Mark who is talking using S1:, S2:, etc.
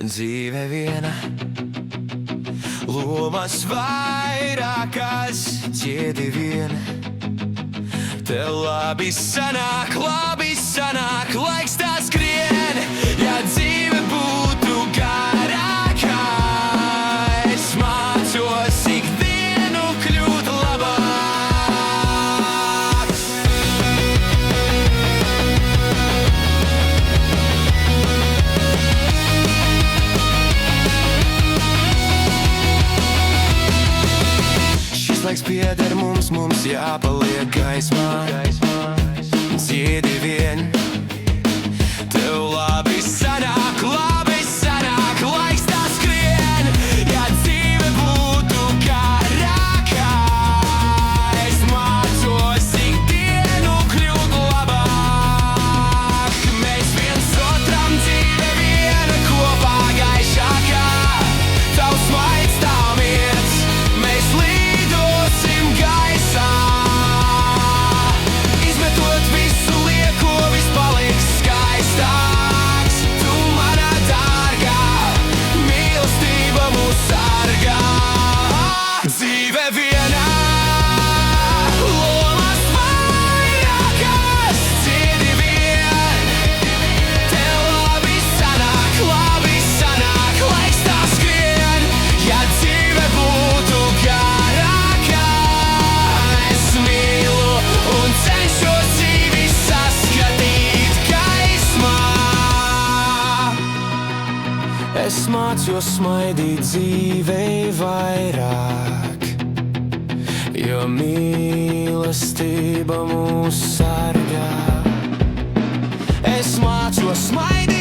S1: Dzīve viena, lomas vairākas, ķiedi vien. Tev labi sanāk, laiks tā skrien. Ja dzīve būtu garākā, es mācos ikdienu kļūt labāk. Šis laiks pieder mums jāpaliek gaismā. Dziedi vien, tev labi sanāk, laiks tā skrien. Ja dzīve būtu garākā, es mācos ikdienu kļūt labāk. Mēs viens otram dzīve viena, kopā gaišākā. Tavs smaids, tā miers, mēs lidosim gaisā. Izmetot visu lieko, viss paliks skaistāks. Tu manā dārgā, mīlestība mūs sargā. Dzīve vienā, lomas vairākas, dziedi vien. Tev labi sanāk, laiks tā skrien. Ja dzīve būtu garākā, es mīlu un cenšos dzīvi saskatīt gaismā. Es mācos smaidīt dzīvei vairāk, jo mīlestība mūs sargā. Es mācos smaidīt